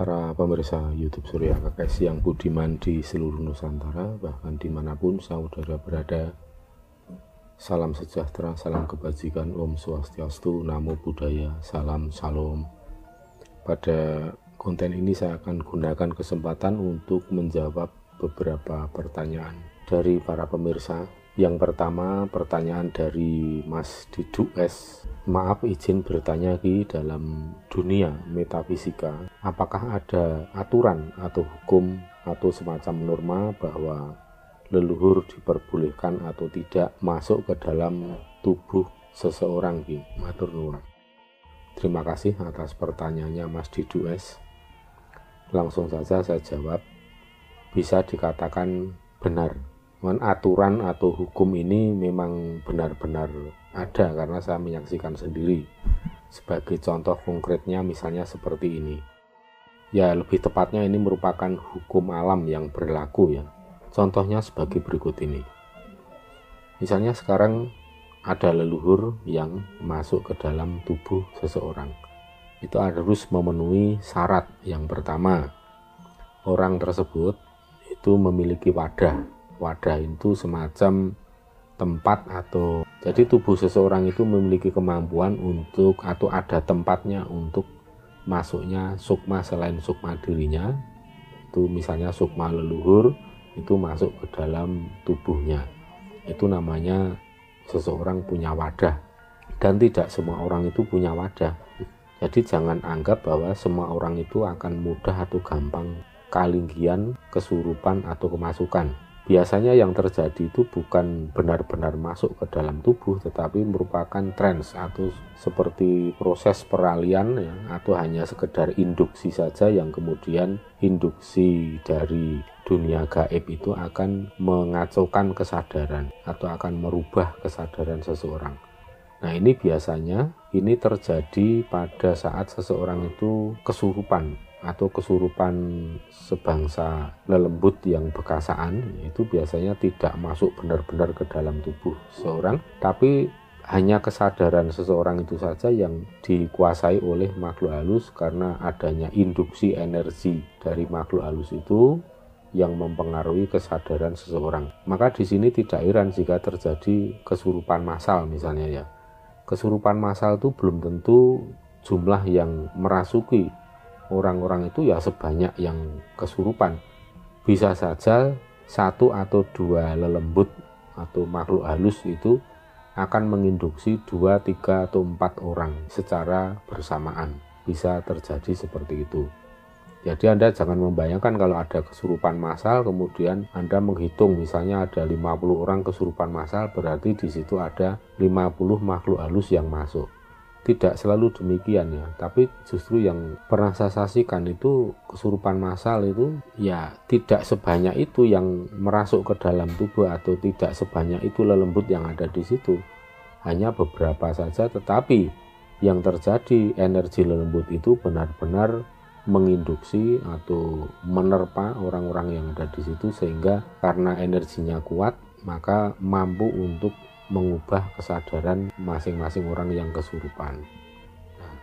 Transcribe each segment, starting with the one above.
Para pemirsa YouTube Surya Kakes yang budiman di seluruh Nusantara, bahkan dimanapun saudara berada, salam sejahtera, salam kebajikan, Om Swastiastu, Namo Buddhaya, salam Shalom. Pada konten ini saya akan gunakan kesempatan untuk menjawab beberapa pertanyaan dari para pemirsa. Yang pertama, pertanyaan dari Mas Didu S. Maaf izin bertanya Ki, dalam dunia metafisika, apakah ada aturan atau hukum atau semacam norma bahwa leluhur diperbolehkan atau tidak masuk ke dalam tubuh seseorang Ki? Matur nuwun. Terima kasih atas pertanyaannya Mas Didu S. Langsung saja saya jawab, bisa dikatakan benar. Aturan atau hukum ini memang benar-benar ada karena saya menyaksikan sendiri. Sebagai contoh konkretnya misalnya seperti ini. Ya, lebih tepatnya ini merupakan hukum alam yang berlaku ya. Contohnya sebagai berikut ini. Misalnya sekarang ada leluhur yang masuk ke dalam tubuh seseorang. Itu harus memenuhi syarat. Yang pertama, orang tersebut itu memiliki wadah. Wadah itu semacam tempat atau jadi tubuh seseorang itu memiliki kemampuan untuk atau ada tempatnya untuk masuknya sukma selain sukma dirinya. Itu misalnya sukma leluhur itu masuk ke dalam tubuhnya. Itu namanya seseorang punya wadah. Dan tidak semua orang itu punya wadah. Jadi jangan anggap bahwa semua orang itu akan mudah atau gampang kalinggian, kesurupan atau kemasukan. Biasanya yang terjadi itu bukan benar-benar masuk ke dalam tubuh, tetapi merupakan trans atau seperti proses peralihan ya, atau hanya sekedar induksi saja yang kemudian induksi dari dunia gaib itu akan mengacaukan kesadaran atau akan merubah kesadaran seseorang. Nah, ini biasanya ini terjadi pada saat seseorang itu kesurupan atau kesurupan sebangsa lelembut yang bekasaan. Itu biasanya tidak masuk benar-benar ke dalam tubuh seseorang, tapi hanya kesadaran seseorang itu saja yang dikuasai oleh makhluk halus karena adanya induksi energi dari makhluk halus itu yang mempengaruhi kesadaran seseorang. Maka di sini tidak heran jika terjadi kesurupan massal misalnya ya. Kesurupan massal itu belum tentu jumlah yang merasuki orang-orang itu ya sebanyak yang kesurupan. Bisa saja satu atau dua lelembut atau makhluk halus itu akan menginduksi 2, 3, atau 4 orang secara bersamaan. Bisa terjadi seperti itu. Jadi Anda jangan membayangkan kalau ada kesurupan massal kemudian Anda menghitung misalnya ada 50 orang kesurupan massal, berarti di situ ada 50 makhluk halus yang masuk. Tidak selalu demikian ya, tapi justru yang pernah saya saksikan itu kesurupan massal itu ya tidak sebanyak itu yang merasuk ke dalam tubuh atau tidak sebanyak itu lelembut yang ada di situ. Hanya beberapa saja, tetapi yang terjadi energi lelembut itu benar-benar menginduksi atau menerpa orang-orang yang ada di situ sehingga karena energinya kuat maka mampu untuk mengubah kesadaran masing-masing orang yang kesurupan. Nah,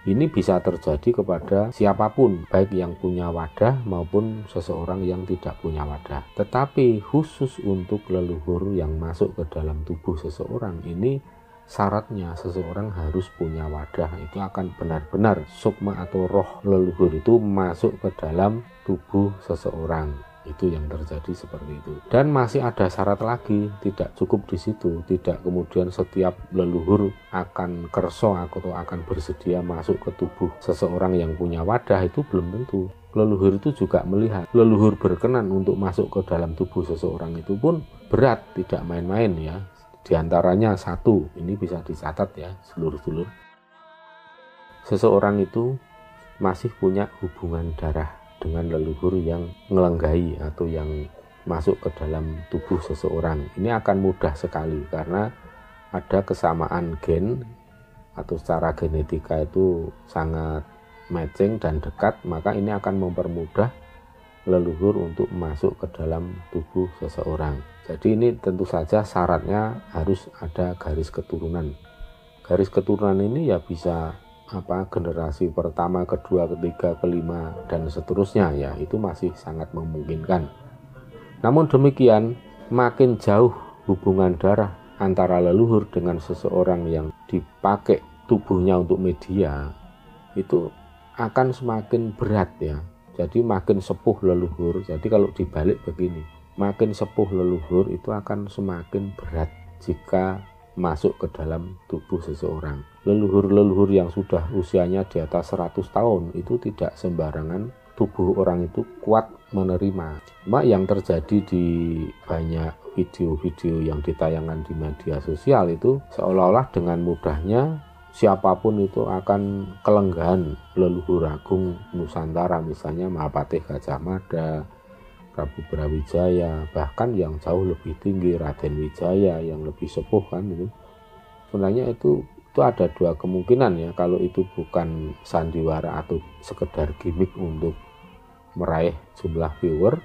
ini bisa terjadi kepada siapapun, baik yang punya wadah maupun seseorang yang tidak punya wadah. Tetapi khusus untuk leluhur yang masuk ke dalam tubuh seseorang ini syaratnya seseorang harus punya wadah. Itu akan benar-benar sukma atau roh leluhur itu masuk ke dalam tubuh seseorang. Itu yang terjadi seperti itu. Dan masih ada syarat lagi, tidak cukup di situ. Tidak kemudian setiap leluhur akan kerso atau akan bersedia masuk ke tubuh seseorang yang punya wadah, itu belum tentu. Leluhur itu juga melihat leluhur berkenan untuk masuk ke dalam tubuh seseorang itu pun berat, tidak main-main ya. Di antaranya satu, ini bisa dicatat ya seluruh-seluruh. Seseorang itu masih punya hubungan darah dengan leluhur yang ngelenggahi atau yang masuk ke dalam tubuh seseorang. Ini akan mudah sekali karena ada kesamaan gen atau secara genetika itu sangat matching dan dekat, maka ini akan mempermudah leluhur untuk masuk ke dalam tubuh seseorang. Jadi ini tentu saja syaratnya harus ada garis keturunan. Garis keturunan ini ya bisa generasi pertama, kedua, ketiga, kelima dan seterusnya ya, itu masih sangat memungkinkan. Namun demikian, makin jauh hubungan darah antara leluhur dengan seseorang yang dipakai tubuhnya untuk media, itu akan semakin berat ya. Jadi makin sepuh leluhur, jadi kalau dibalik begini, makin sepuh leluhur itu akan semakin berat jika masuk ke dalam tubuh seseorang. Leluhur-leluhur yang sudah usianya di atas 100 tahun itu tidak sembarangan tubuh orang itu kuat menerima. Cuma yang terjadi di banyak video-video yang ditayangkan di media sosial itu seolah-olah dengan mudahnya siapapun itu akan kelenggahan leluhur agung Nusantara, misalnya Mahapatih Gajah Mada, Prabu Brawijaya, bahkan yang jauh lebih tinggi Raden Wijaya yang lebih sepuh kan itu. Sebenarnya itu ada dua kemungkinan ya, kalau itu bukan sandiwara atau sekedar gimmick untuk meraih jumlah viewer,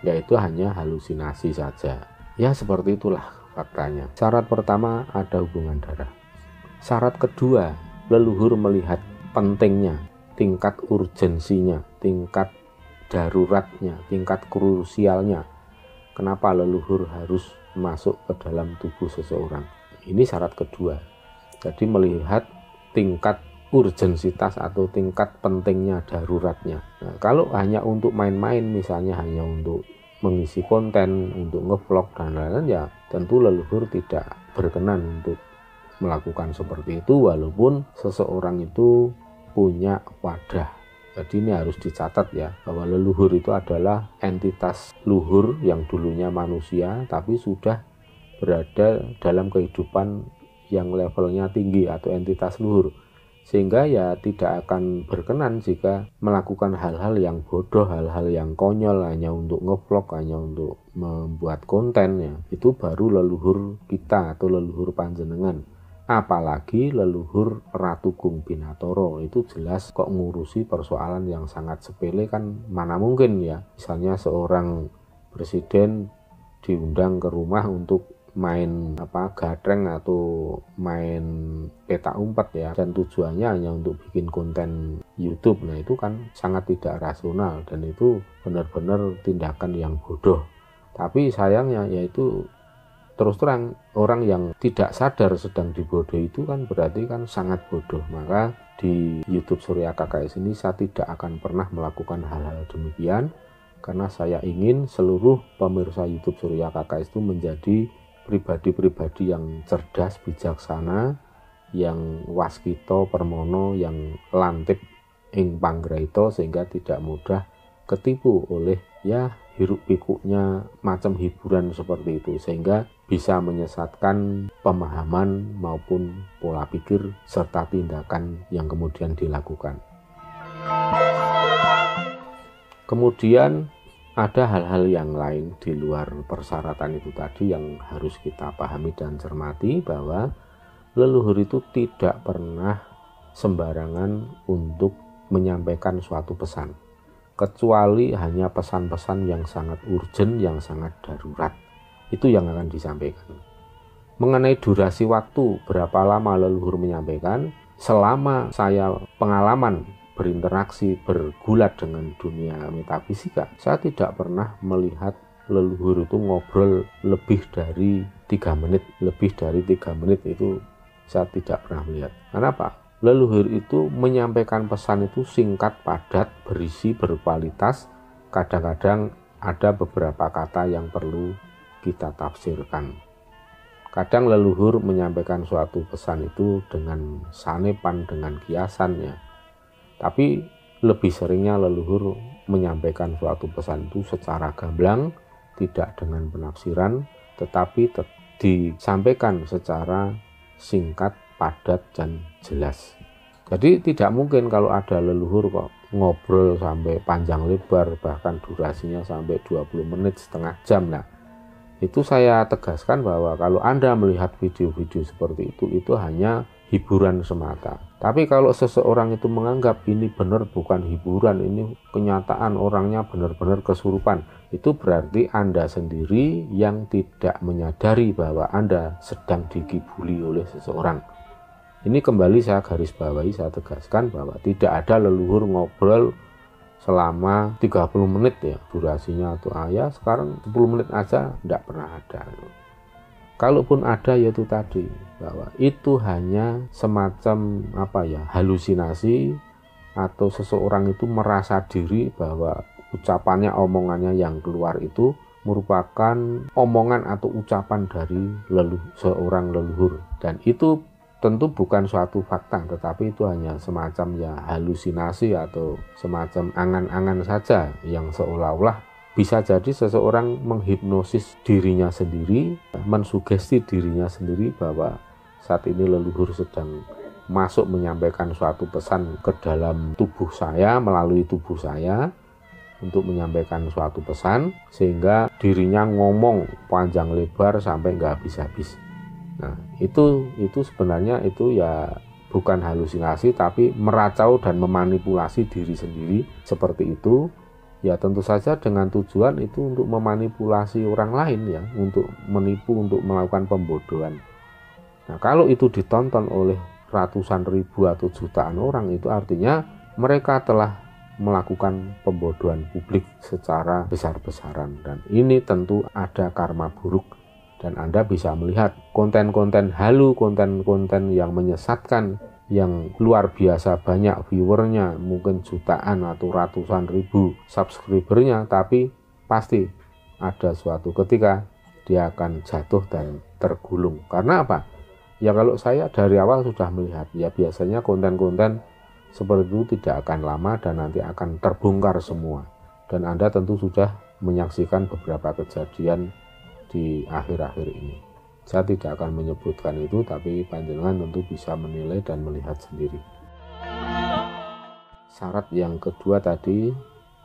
yaitu hanya halusinasi saja. Ya seperti itulah faktanya. Syarat pertama ada hubungan darah. Syarat kedua, leluhur melihat pentingnya, tingkat urgensinya, tingkat daruratnya, tingkat krusialnya. Kenapa leluhur harus masuk ke dalam tubuh seseorang? Ini syarat kedua. Jadi melihat tingkat urgensitas atau tingkat pentingnya, daruratnya. Nah, kalau hanya untuk main-main, misalnya hanya untuk mengisi konten, untuk ngevlog dan lain-lain, ya tentu leluhur tidak berkenan untuk melakukan seperti itu, walaupun seseorang itu punya wadah. Jadi ini harus dicatat ya, bahwa leluhur itu adalah entitas luhur yang dulunya manusia tapi sudah berada dalam kehidupan yang levelnya tinggi atau entitas luhur, sehingga ya tidak akan berkenan jika melakukan hal-hal yang bodoh, hal-hal yang konyol hanya untuk ngevlog, hanya untuk membuat konten ya. Itu baru leluhur kita atau leluhur panjenengan. Apalagi leluhur Ratu Gung Binatoro, itu jelas kok ngurusi persoalan yang sangat sepele kan mana mungkin ya. Misalnya seorang presiden diundang ke rumah untuk main gatreng atau main petak umpet ya, dan tujuannya hanya untuk bikin konten YouTube. Nah itu kan sangat tidak rasional dan itu benar-benar tindakan yang bodoh. Tapi sayangnya yaitu terus terang orang yang tidak sadar sedang dibodohi itu kan berarti kan sangat bodoh. Maka di YouTube Surya KKS ini saya tidak akan pernah melakukan hal-hal demikian, karena saya ingin seluruh pemirsa YouTube Surya KKS itu menjadi pribadi-pribadi yang cerdas, bijaksana, yang waskito permono, yang lantip ing panggraita, sehingga tidak mudah ketipu oleh ya hiruk pikuknya macam hiburan seperti itu, sehingga bisa menyesatkan pemahaman maupun pola pikir serta tindakan yang kemudian dilakukan. Kemudian ada hal-hal yang lain di luar persyaratan itu tadi yang harus kita pahami dan cermati, bahwa leluhur itu tidak pernah sembarangan untuk menyampaikan suatu pesan, kecuali hanya pesan-pesan yang sangat urgent, yang sangat darurat. Itu yang akan disampaikan. Mengenai durasi waktu, berapa lama leluhur menyampaikan, selama saya pengalaman berinteraksi, bergulat dengan dunia metafisika, saya tidak pernah melihat leluhur itu ngobrol lebih dari 3 menit. Lebih dari 3 menit itu saya tidak pernah melihat. Kenapa? Leluhur itu menyampaikan pesan itu singkat, padat, berisi, berkualitas. Kadang-kadang ada beberapa kata yang perlu kita tafsirkan. Kadang leluhur menyampaikan suatu pesan itu dengan sanepan, dengan kiasannya. Tapi lebih seringnya leluhur menyampaikan suatu pesan itu secara gamblang, tidak dengan penafsiran, tetapi disampaikan secara singkat, padat, dan jelas. Jadi tidak mungkin kalau ada leluhur kok ngobrol sampai panjang lebar, bahkan durasinya sampai 20 menit, setengah jam. Nah, itu saya tegaskan bahwa kalau Anda melihat video-video seperti itu hanya hiburan semata. Tapi kalau seseorang itu menganggap ini benar bukan hiburan, ini kenyataan orangnya benar-benar kesurupan, itu berarti Anda sendiri yang tidak menyadari bahwa Anda sedang dikibuli oleh seseorang. Ini kembali saya garis bawahi, saya tegaskan bahwa tidak ada leluhur ngobrol selama 30 menit ya durasinya, atau sekarang 10 menit aja tidak pernah ada. Kalaupun ada, yaitu tadi bahwa itu hanya semacam halusinasi, atau seseorang itu merasa diri bahwa ucapannya, omongannya yang keluar itu merupakan omongan atau ucapan dari seorang leluhur, dan itu tentu bukan suatu fakta, tetapi itu hanya semacam halusinasi atau semacam angan-angan saja yang seolah-olah bisa jadi seseorang menghipnosis dirinya sendiri, mensugesti dirinya sendiri bahwa saat ini leluhur sedang masuk menyampaikan suatu pesan ke dalam tubuh saya, melalui tubuh saya untuk menyampaikan suatu pesan, sehingga dirinya ngomong panjang lebar sampai nggak habis-habis. Nah, itu sebenarnya itu bukan halusinasi, tapi meracau dan memanipulasi diri sendiri seperti itu. Ya tentu saja dengan tujuan itu untuk memanipulasi orang lain ya, untuk menipu, untuk melakukan pembodohan. Nah, kalau itu ditonton oleh ratusan ribu atau jutaan orang, itu artinya mereka telah melakukan pembodohan publik secara besar-besaran, dan ini tentu ada karma buruk. Dan Anda bisa melihat konten-konten halu, konten-konten yang menyesatkan, yang luar biasa banyak viewernya, mungkin jutaan atau ratusan ribu subscribernya, tapi pasti ada suatu ketika dia akan jatuh dan tergulung. Karena apa? Ya kalau saya dari awal sudah melihat, ya biasanya konten-konten seperti itu tidak akan lama dan nanti akan terbongkar semua. Dan Anda tentu sudah menyaksikan beberapa kejadian di akhir-akhir ini. Saya tidak akan menyebutkan itu, tapi panjenengan tentu bisa menilai dan melihat sendiri. Syarat yang kedua tadi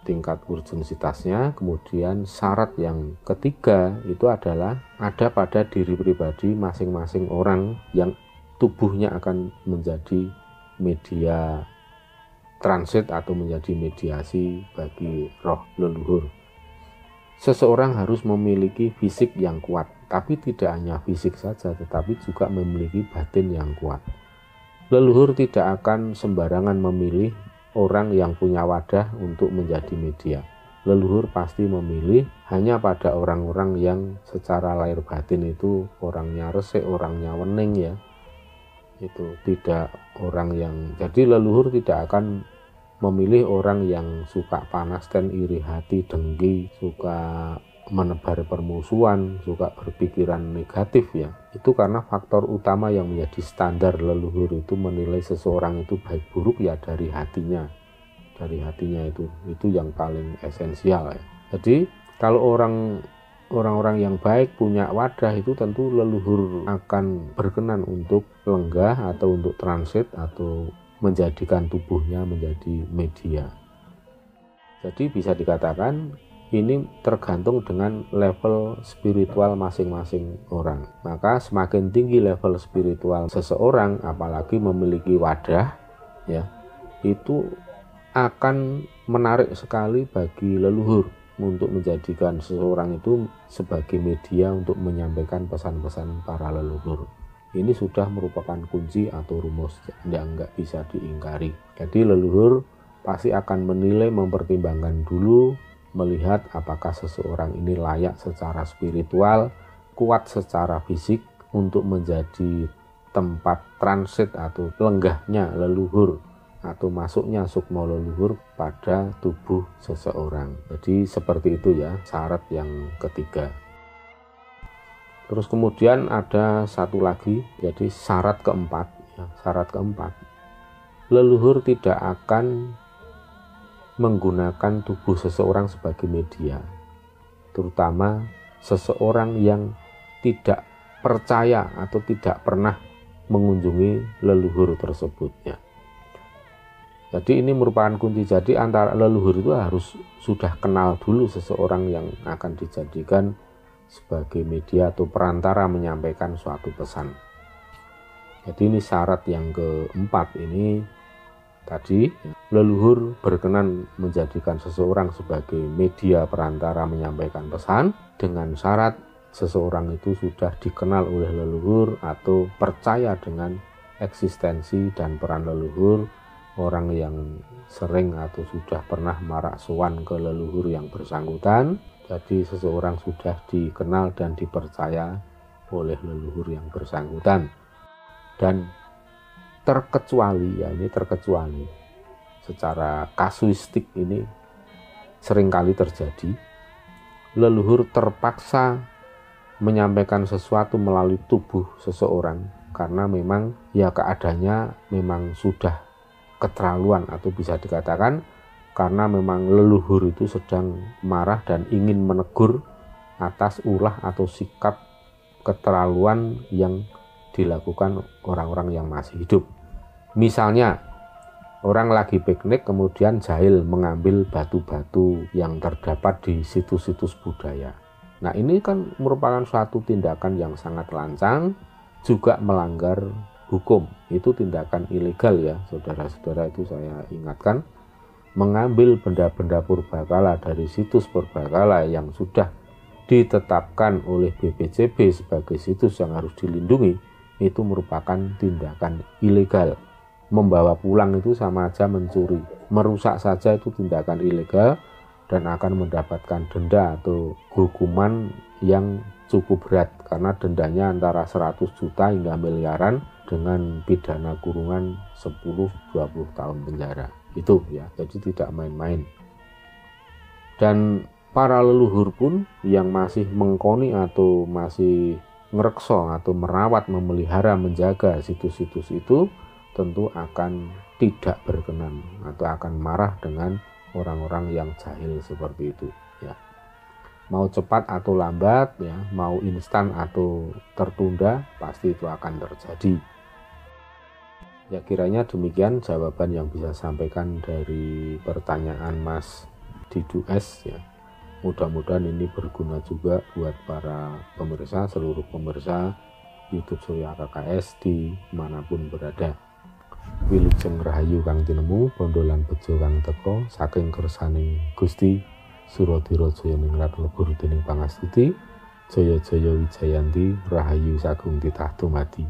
tingkat urgensitasnya. Kemudian syarat yang ketiga itu adalah ada pada diri pribadi masing-masing orang yang tubuhnya akan menjadi media transit atau menjadi mediasi bagi roh leluhur. Seseorang harus memiliki fisik yang kuat, tapi tidak hanya fisik saja, tetapi juga memiliki batin yang kuat. Leluhur tidak akan sembarangan memilih orang yang punya wadah untuk menjadi media. Leluhur pasti memilih hanya pada orang-orang yang secara lahir batin itu orangnya resik, orangnya wening ya. Itu tidak orang yang, jadi leluhur tidak akan memilih orang yang suka panas dan iri hati, dengki, suka menebar permusuhan, suka berpikiran negatif ya. Itu karena faktor utama yang menjadi standar leluhur itu menilai seseorang itu baik buruk ya dari hatinya. Dari hatinya itu yang paling esensial ya. Jadi kalau orang-orang yang baik punya wadah, itu tentu leluhur akan berkenan untuk lenggah atau untuk transit atau menjadikan tubuhnya menjadi media. Jadi bisa dikatakan ini tergantung dengan level spiritual masing-masing orang. Maka semakin tinggi level spiritual seseorang, apalagi memiliki wadah ya, itu akan menarik sekali bagi leluhur untuk menjadikan seseorang itu sebagai media untuk menyampaikan pesan-pesan para leluhur. Ini sudah merupakan kunci atau rumus yang nggak bisa diingkari. Jadi leluhur pasti akan menilai, mempertimbangkan dulu, melihat apakah seseorang ini layak secara spiritual, kuat secara fisik untuk menjadi tempat transit atau lenggahnya leluhur atau masuknya sukma leluhur pada tubuh seseorang. Jadi seperti itu ya syarat yang ketiga. Terus kemudian ada satu lagi, jadi syarat keempat ya, syarat keempat, leluhur tidak akan menggunakan tubuh seseorang sebagai media, terutama seseorang yang tidak percaya atau tidak pernah mengunjungi leluhur tersebut ya. Jadi ini merupakan kunci. Jadi antara leluhur itu harus sudah kenal dulu seseorang yang akan dijadikan sebagai media atau perantara menyampaikan suatu pesan. Jadi ini syarat yang keempat ini tadi, leluhur berkenan menjadikan seseorang sebagai media perantara menyampaikan pesan dengan syarat seseorang itu sudah dikenal oleh leluhur atau percaya dengan eksistensi dan peran leluhur. Orang yang sering atau sudah pernah maraksowan ke leluhur yang bersangkutan, jadi seseorang sudah dikenal dan dipercaya oleh leluhur yang bersangkutan. Dan terkecuali, ya ini terkecuali, secara kasuistik ini seringkali terjadi, leluhur terpaksa menyampaikan sesuatu melalui tubuh seseorang karena memang ya keadaannya memang sudah keterlaluan, atau bisa dikatakan karena memang leluhur itu sedang marah dan ingin menegur atas ulah atau sikap keterlaluan yang dilakukan orang-orang yang masih hidup. Misalnya orang lagi piknik kemudian jahil mengambil batu-batu yang terdapat di situs-situs budaya. Nah ini kan merupakan suatu tindakan yang sangat lancang, juga melanggar hukum. Itu tindakan ilegal ya saudara-saudara, itu saya ingatkan. Mengambil benda-benda purbakala dari situs purbakala yang sudah ditetapkan oleh BPJB sebagai situs yang harus dilindungi, itu merupakan tindakan ilegal. Membawa pulang itu sama aja mencuri, merusak saja itu tindakan ilegal dan akan mendapatkan denda atau hukuman yang cukup berat, karena dendanya antara 100 juta hingga miliaran dengan pidana kurungan 10-20 tahun penjara. Itu ya, jadi tidak main-main. Dan para leluhur pun yang masih mengkoni atau masih ngrekso atau merawat, memelihara, menjaga situs-situs itu tentu akan tidak berkenan atau akan marah dengan orang-orang yang jahil seperti itu ya. Mau cepat atau lambat ya, mau instan atau tertunda, pasti itu akan terjadi. Ya kiranya demikian jawaban yang bisa sampaikan dari pertanyaan Mas Didu S ya. Mudah-mudahan ini berguna juga buat para pemirsa, seluruh pemirsa YouTube Surya KKS di manapun berada. Wilujeng rahayu kang tinemu, bondolan bejo kang teko, saking kersaning Gusti Suradira Jaya ningrat lebur dening pangastuti, jaya-jaya wijayanti, rahayu sagung titah dumadi.